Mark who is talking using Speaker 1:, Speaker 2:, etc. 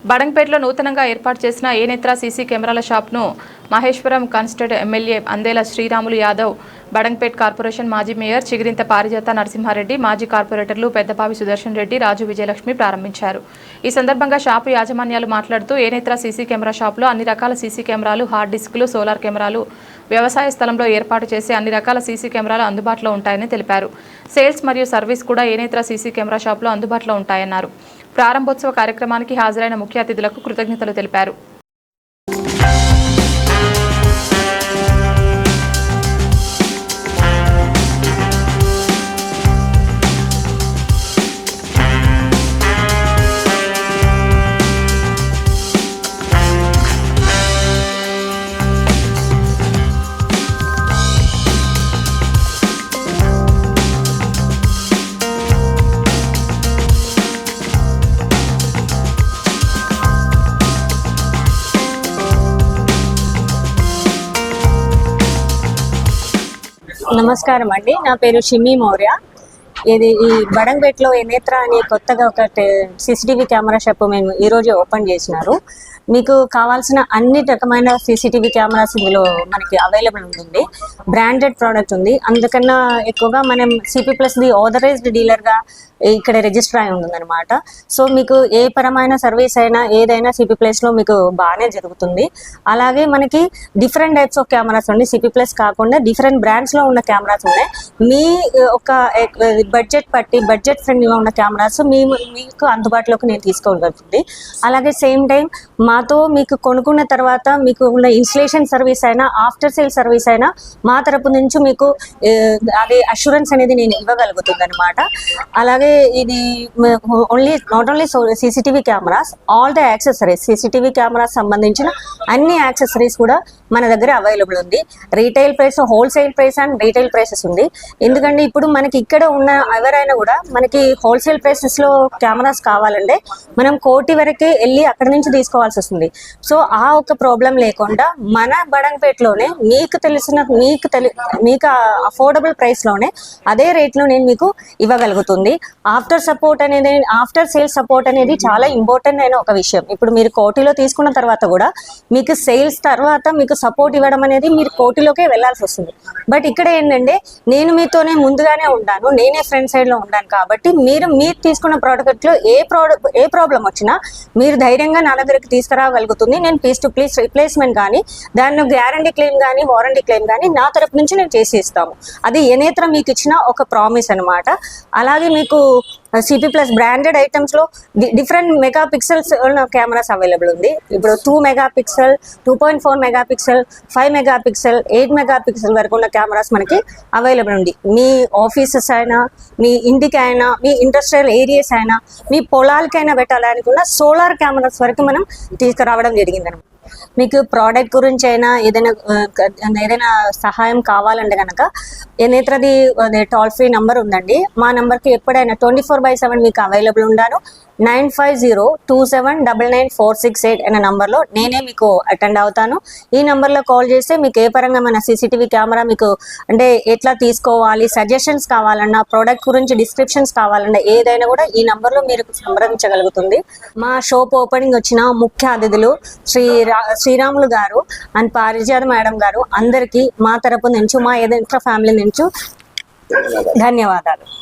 Speaker 1: బడంగపేటలో నూతనంగా ఏర్పాటు చేసిన ఏనేత్ర సీసీ కెమెరాల షాప్ను Maheshwaram constituency MLA Andela Sriramulu Yadav, Badangpet corporation మాజీ మేయర్ చిగిరింత పారిజాత నరసింహారెడ్డి, మాజీ కార్పొరేటర్లు పెద్దపావి సుదర్శన్ రెడ్డి, రాజు విజయలక్ష్మి ప్రారంభించారు. ఈ సందర్భంగా షాపు యాజమాన్యాలు మాట్లాడుతూ ఏనేత్ర సీసీ కెమెరా షాపులో అన్ని రకాల సీసీ కెమెరాలు, హార్డ్ డిస్కులు, సోలార్ కెమెరాలు వ్యవసాయ స్థలంలో ఏర్పాటు చేసి అన్ని రకాల సీసీ కెమెరాలు అందుబాటులో ఉంటాయని తెలిపారు. సేల్స్ మరియు సర్వీస్ కూడా ఏనేత్ర సీసీ కెమెరా షాపులో అందుబాటులో ఉంటాయన్నారు. ప్రారంభోత్సవ కార్యక్రమానికి హాజరైన ముఖ్య అతిథులకు కృతజ్ఞతలు తెలిపారు.
Speaker 2: నమస్కారం అండి, నా పేరు షిమ్మి మౌర్య. ఇది ఈ బడంగపేటలో ఏనేత్ర అనే కొత్తగా ఒక సీసీటీవీ కెమెరా షాప్ మేము ఈరోజు ఓపెన్ చేసినారు. మీకు కావాల్సిన అన్ని రకమైన సీసీటీవీ కెమెరాస్ ఇందులో మనకి అవైలబుల్ ఉంటుంది. బ్రాండెడ్ ప్రోడక్ట్ ఉంది. అందుకన్నా ఎక్కువగా మనం CP+ ది ఆథరైజ్డ్ డీలర్గా ఇక్కడ రిజిస్టర్ అయి ఉందన్నమాట. సో మీకు ఏ పరమైన సర్వీస్ అయినా ఏదైనా CP+లో మీకు బాగానే జరుగుతుంది. అలాగే మనకి డిఫరెంట్ టైప్స్ ఆఫ్ కెమెరాస్ ఉన్నాయి. CP+ కాకుండా డిఫరెంట్ బ్రాండ్స్లో ఉన్న కెమెరాస్ ఉన్నాయి. మీ ఒక బడ్జెట్ పట్టి బడ్జెట్ ఫ్రెండ్లీగా ఉన్న కెమెరాస్ మీకు అందుబాటులోకి నేను తీసుకోగలుగుతుంది. అలాగే సేమ్ టైం మాతో మీకు కొనుక్కున్న తర్వాత మీకు ఉన్న ఇన్స్టలేషన్ సర్వీస్ అయినా ఆఫ్టర్ సేల్ సర్వీస్ అయినా మా తరపు నుంచి మీకు అది అష్యూరెన్స్ అనేది నేను ఇవ్వగలుగుతుంది అనమాట. అలాగే ఇది not only CCTV cameras, all the accessories, CCTV cameras సంబంధించిన అన్ని యాక్సెసరీస్ కూడా మన దగ్గర అవైలబుల్ ఉంది. Retail price, wholesale price and retail prices ఉంది. ఎందుకంటే ఇప్పుడు మనకి ఇక్కడ ఉన్న ఎవరైనా కూడా మనకి హోల్సేల్ ప్రైసెస్లో కెమెరాస్ కావాలంటే మనం కోటి వరకే వెళ్ళి అక్కడి నుంచి తీసుకోవాల్సి వస్తుంది. సో ఆ ఒక ప్రాబ్లం లేకుండా మన బడంగపేటలోనే మీకు అఫోర్డబుల్ ప్రైస్లోనే అదే రేట్లో నేను మీకు ఇవ్వగలుగుతుంది. ఆఫ్టర్ సేల్ సపోర్ట్ అనేది చాలా ఇంపార్టెంట్ అయిన ఒక విషయం. ఇప్పుడు మీరు కోటిలో తీసుకున్న తర్వాత కూడా మీకు సేల్స్ తర్వాత మీకు సపోర్ట్ ఇవ్వడం అనేది మీరు కోటిలోకే వెళ్లాల్సి వస్తుంది. బట్ ఇక్కడ ఏంటంటే నేను మీతోనే ముందుగానే ఉంటాను, నేనే ఫ్రంట్ సైడ్లో ఉంటాను. కాబట్టి మీరు తీసుకున్న ప్రోడక్ట్లో ఏ ప్రాబ్లం వచ్చినా మీరు ధైర్యంగా నా దగ్గరికి తీసుకురాగలుగుతుంది. నేను పీస్ టు పీస్ రిప్లేస్మెంట్ కానీ దాన్ని గ్యారంటీ క్లెయిమ్ కానీ వారంటీ క్లెయిమ్ కానీ నా తరపు నుంచి నేను చేసి ఇస్తాము. అది ఏనేత్ర మీకు ఇచ్చిన ఒక ప్రామిస్ అనమాట. అలాగే మీకు CP+ బ్రాండెడ్ ఐటమ్స్లో డిఫరెంట్ మెగాపిక్సెల్స్ కెమెరాస్ అవైలబుల్ ఉంది. ఇప్పుడు 2 మెగాపిక్సెల్, 2.4 మెగాపిక్సెల్, 5 మెగాపిక్సెల్, 8 మెగాపిక్సెల్ వరకు ఉన్న కెమెరాస్ మనకి అవైలబుల్ ఉంది. మీ ఆఫీసెస్ అయినా, మీ ఇంటికి అయినా, మీ ఇండస్ట్రియల్ ఏరియాస్ అయినా, మీ పొలాలకైనా పెట్టాలనుకున్న సోలార్ కెమెరాస్ వరకు మనం తీసుకురావడం జరిగిందనమాట. మీకు ప్రోడక్ట్ గురించి అయినా ఏదైనా సహాయం కావాలంటే కనుక ఏనేత్రది టోల్ ఫ్రీ నంబర్ ఉందండి. మా నెంబర్కి ఎప్పుడైనా 24/7 మీకు అవైలబుల్ ఉన్నాను. 9502799468 అనే నంబర్లో నేనే మీకు అటెండ్ అవుతాను. ఈ నెంబర్లో కాల్ చేస్తే మీకు ఏ పరంగా మన CCTV కెమెరా మీకు అంటే ఎట్లా తీసుకోవాలి, సజెషన్స్ కావాలన్నా, ప్రోడక్ట్ గురించి డిస్క్రిప్షన్స్ కావాలన్నా ఏదైనా కూడా ఈ నెంబర్లో మీరు సంప్రదించగలుగుతుంది. మా షాప్ ఓపెనింగ్ వచ్చిన ముఖ్య అతిథులు శ్రీరాములు గారు అండ్ పారిజాత మేడం గారు అందరికీ మా తరపు నుంచి, మా ఏదైనా ఫ్యామిలీ నుంచి ధన్యవాదాలు.